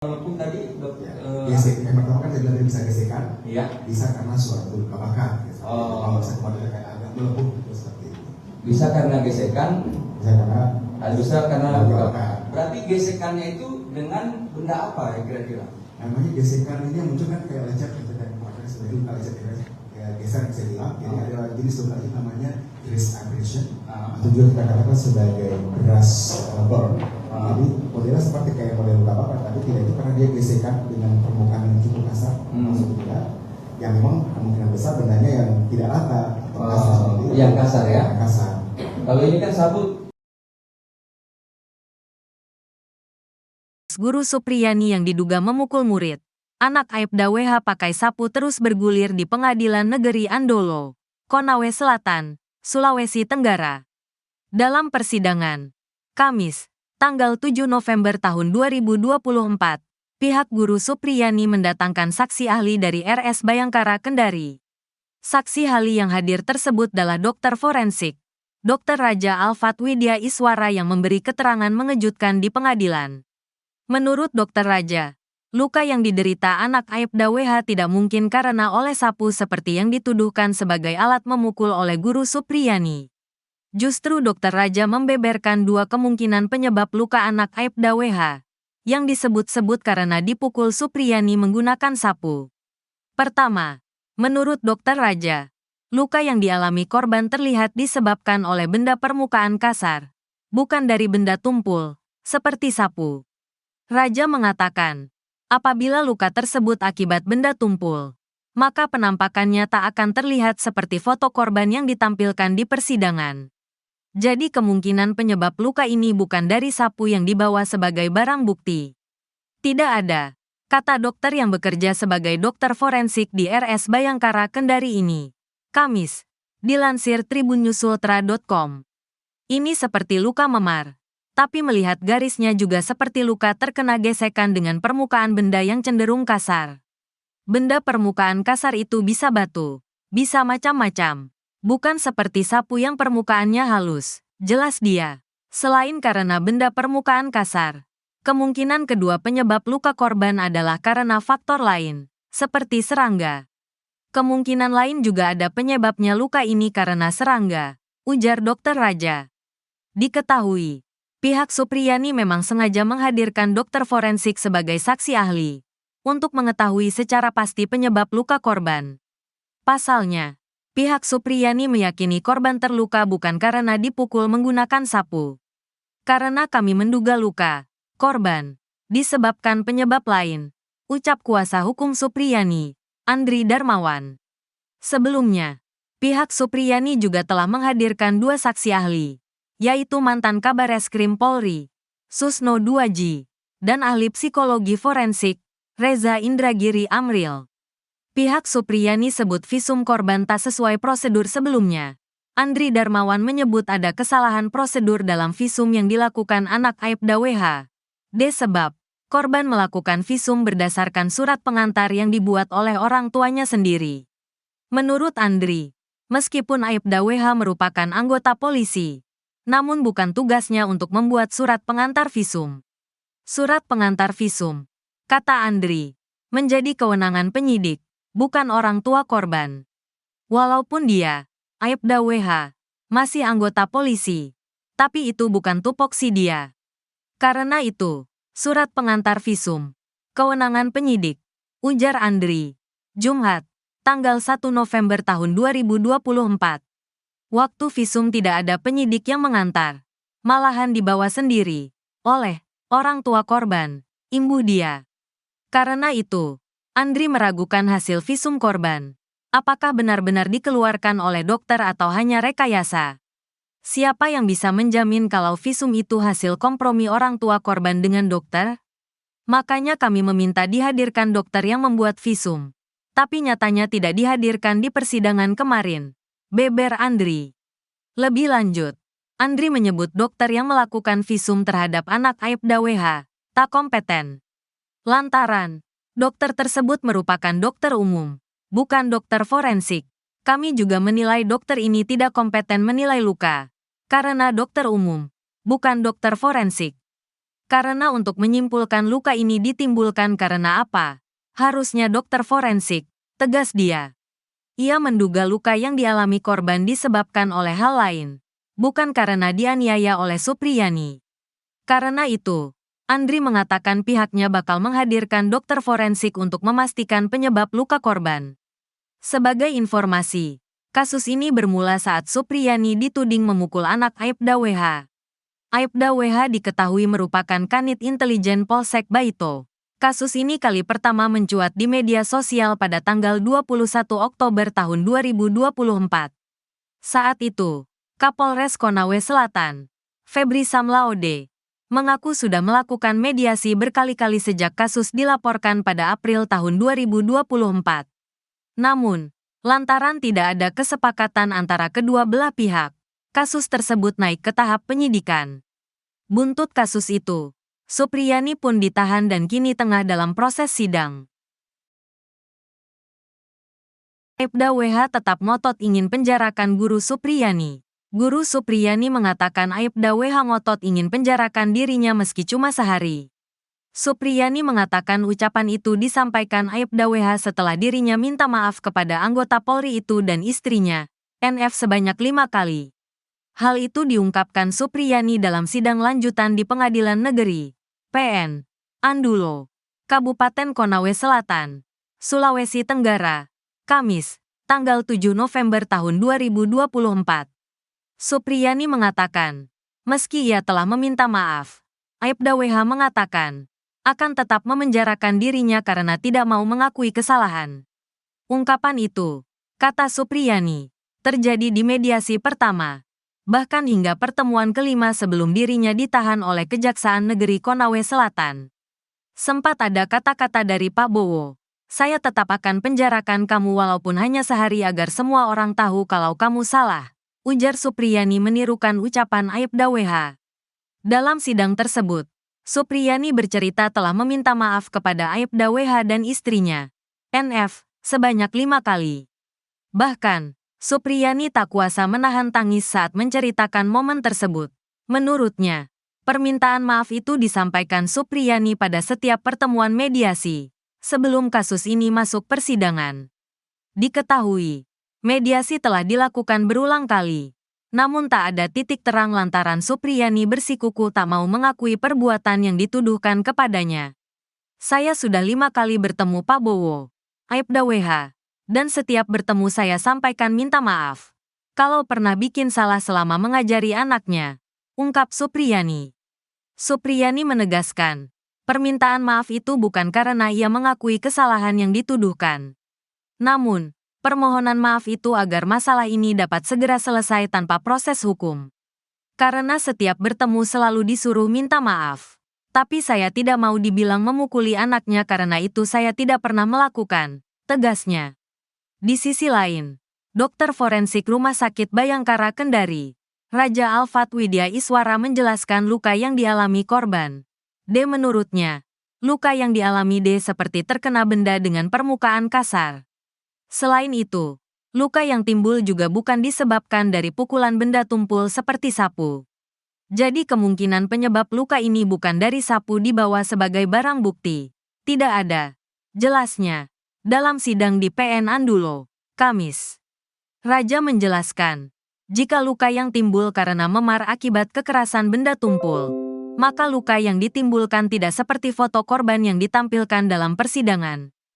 Walaupun tadi Ya, gesek, yang pertama kan saya bilang bisa gesekan, iya, bisa karena suatu luka bakar. Kalau bisa kemarin kayak agak melepuh gitu, seperti itu. bisa karena gesekan, Bisa karena bisa karena luka luka. bakar. Berarti gesekannya itu dengan benda apa ya kira-kira? Namanya gesekan ini yang muncul kan kayak lecet, gitu kan. Makanya sebenarnya luka lecet ya, kayak geser bisa bilang. Jadi ada jenis luka itu namanya wrist abrasion, atau juga kita katakan sebagai beras burn. Jadi modelnya seperti kayak model luka bakar, tapi tidak itu karena dia gesekan dengan permukaan yang cukup kasar, maksudnya yang memang kemungkinan besar bendanya yang tidak rata, atau kasar, yang kasar ya. Yang kasar. Kalau ini kan sabut. Guru Supriyani yang diduga memukul murid. Anak Aibda WH pakai sapu terus bergulir di Pengadilan Negeri Andolo, Konawe Selatan, Sulawesi Tenggara. Dalam persidangan, Kamis, tanggal 7 November tahun 2024, pihak Guru Supriyani mendatangkan saksi ahli dari RS Bayangkara Kendari. Saksi ahli yang hadir tersebut adalah dokter forensik, Dr. Raja Alfat Widya Iswara yang memberi keterangan mengejutkan di pengadilan. Menurut Dr. Raja, luka yang diderita anak Aibda WH tidak mungkin karena oleh sapu seperti yang dituduhkan sebagai alat memukul oleh Guru Supriyani. Justru Dr. Raja membeberkan dua kemungkinan penyebab luka anak Aibda WH, yang disebut-sebut karena dipukul Supriyani menggunakan sapu. Pertama, menurut Dr. Raja, luka yang dialami korban terlihat disebabkan oleh benda permukaan kasar, bukan dari benda tumpul, seperti sapu. Raja mengatakan, apabila luka tersebut akibat benda tumpul, maka penampakannya tak akan terlihat seperti foto korban yang ditampilkan di persidangan. Jadi kemungkinan penyebab luka ini bukan dari sapu yang dibawa sebagai barang bukti. Tidak ada, kata dokter yang bekerja sebagai dokter forensik di RS Bayangkara Kendari ini. Kamis, dilansir tribunnews.ultra.com. Ini seperti luka memar, tapi melihat garisnya juga seperti luka terkena gesekan dengan permukaan benda yang cenderung kasar. Benda permukaan kasar itu bisa batu, bisa macam-macam. Bukan seperti sapu yang permukaannya halus, jelas dia. Selain karena benda permukaan kasar, kemungkinan kedua penyebab luka korban adalah karena faktor lain, seperti serangga. Kemungkinan lain juga ada penyebabnya luka ini karena serangga, ujar Dr. Raja. Diketahui, pihak Supriyani memang sengaja menghadirkan dokter forensik sebagai saksi ahli, untuk mengetahui secara pasti penyebab luka korban. Pasalnya, pihak Supriyani meyakini korban terluka bukan karena dipukul menggunakan sapu. Karena kami menduga luka korban disebabkan penyebab lain, ucap kuasa hukum Supriyani, Andri Darmawan. Sebelumnya, pihak Supriyani juga telah menghadirkan dua saksi ahli, yaitu mantan Kabareskrim Polri, Susno Duaji, dan ahli psikologi forensik, Reza Indragiri Amril. Pihak Supriyani sebut visum korban tak sesuai prosedur sebelumnya. Andri Darmawan menyebut ada kesalahan prosedur dalam visum yang dilakukan anak Aibda WH. Sebab, korban melakukan visum berdasarkan surat pengantar yang dibuat oleh orang tuanya sendiri. Menurut Andri, meskipun Aibda WH merupakan anggota polisi, namun bukan tugasnya untuk membuat surat pengantar visum. Surat pengantar visum, kata Andri, menjadi kewenangan penyidik, bukan orang tua korban. Walaupun dia, Aibda WH, masih anggota polisi, tapi itu bukan tupoksi dia. Karena itu, surat pengantar visum, kewenangan penyidik, ujar Andri. Jumat, tanggal 1 November tahun 2024. Waktu visum tidak ada penyidik yang mengantar, malahan dibawa sendiri, oleh orang tua korban, imbu dia. Karena itu, Andri meragukan hasil visum korban. Apakah benar-benar dikeluarkan oleh dokter atau hanya rekayasa? Siapa yang bisa menjamin kalau visum itu hasil kompromi orang tua korban dengan dokter? Makanya kami meminta dihadirkan dokter yang membuat visum. Tapi nyatanya tidak dihadirkan di persidangan kemarin, beber Andri. Lebih lanjut, Andri menyebut dokter yang melakukan visum terhadap anak Aibda WH tak kompeten. Lantaran, dokter tersebut merupakan dokter umum, bukan dokter forensik. Kami juga menilai dokter ini tidak kompeten menilai luka, karena dokter umum, bukan dokter forensik. Karena untuk menyimpulkan luka ini ditimbulkan karena apa, harusnya dokter forensik, tegas dia. Ia menduga luka yang dialami korban disebabkan oleh hal lain, bukan karena dianiaya oleh Supriyani. Karena itu, Andri mengatakan pihaknya bakal menghadirkan dokter forensik untuk memastikan penyebab luka korban. Sebagai informasi, kasus ini bermula saat Supriyani dituding memukul anak Aibda WH. Aibda WH diketahui merupakan kanit intelijen Polsek Baito. Kasus ini kali pertama mencuat di media sosial pada tanggal 21 Oktober tahun 2024. Saat itu, Kapolres Konawe Selatan, Febri Samlaode, mengaku sudah melakukan mediasi berkali-kali sejak kasus dilaporkan pada April tahun 2024. Namun, lantaran tidak ada kesepakatan antara kedua belah pihak, kasus tersebut naik ke tahap penyidikan. Buntut kasus itu, Supriyani pun ditahan dan kini tengah dalam proses sidang. Aibda WH tetap ngotot ingin penjarakan guru Supriyani. Guru Supriyani mengatakan Aibda WH ngotot ingin penjarakan dirinya meski cuma sehari. Supriyani mengatakan ucapan itu disampaikan Aibda WH setelah dirinya minta maaf kepada anggota Polri itu dan istrinya, NF sebanyak 5 kali. Hal itu diungkapkan Supriyani dalam sidang lanjutan di Pengadilan Negeri PN Andulo, Kabupaten Konawe Selatan, Sulawesi Tenggara, Kamis, tanggal 7 November tahun 2024. Supriyani mengatakan, meski ia telah meminta maaf, Aibda WH mengatakan akan tetap memenjarakan dirinya karena tidak mau mengakui kesalahan. Ungkapan itu, kata Supriyani, terjadi di mediasi pertama, bahkan hingga pertemuan kelima sebelum dirinya ditahan oleh Kejaksaan Negeri Konawe Selatan. Sempat ada kata-kata dari Pak Bowo, saya tetap akan penjarakan kamu walaupun hanya sehari agar semua orang tahu kalau kamu salah, ujar Supriyani menirukan ucapan Aibda WH. Dalam sidang tersebut, Supriyani bercerita telah meminta maaf kepada Aibda WH dan istrinya, NF, sebanyak 5 kali. Bahkan, Supriyani tak kuasa menahan tangis saat menceritakan momen tersebut. Menurutnya, permintaan maaf itu disampaikan Supriyani pada setiap pertemuan mediasi, sebelum kasus ini masuk persidangan. Diketahui, mediasi telah dilakukan berulang kali, namun tak ada titik terang lantaran Supriyani bersikukuh tak mau mengakui perbuatan yang dituduhkan kepadanya. Saya sudah 5 kali bertemu Pak Bowo, Aibda WH, dan setiap bertemu saya sampaikan minta maaf kalau pernah bikin salah selama mengajari anaknya, ungkap Supriyani. Supriyani menegaskan, permintaan maaf itu bukan karena ia mengakui kesalahan yang dituduhkan. Namun, permohonan maaf itu agar masalah ini dapat segera selesai tanpa proses hukum. Karena setiap bertemu selalu disuruh minta maaf. Tapi saya tidak mau dibilang memukuli anaknya karena itu saya tidak pernah melakukan, tegasnya. Di sisi lain, dokter forensik Rumah Sakit Bayangkara Kendari, Raja Alfat Widya Iswara menjelaskan luka yang dialami korban. D menurutnya, luka yang dialami D seperti terkena benda dengan permukaan kasar. Selain itu, luka yang timbul juga bukan disebabkan dari pukulan benda tumpul seperti sapu. Jadi kemungkinan penyebab luka ini bukan dari sapu dibawa sebagai barang bukti. Tidak ada, jelasnya, dalam sidang di PN Andulo, Kamis. Raja menjelaskan, jika luka yang timbul karena memar akibat kekerasan benda tumpul, maka luka yang ditimbulkan tidak seperti foto korban yang ditampilkan dalam persidangan.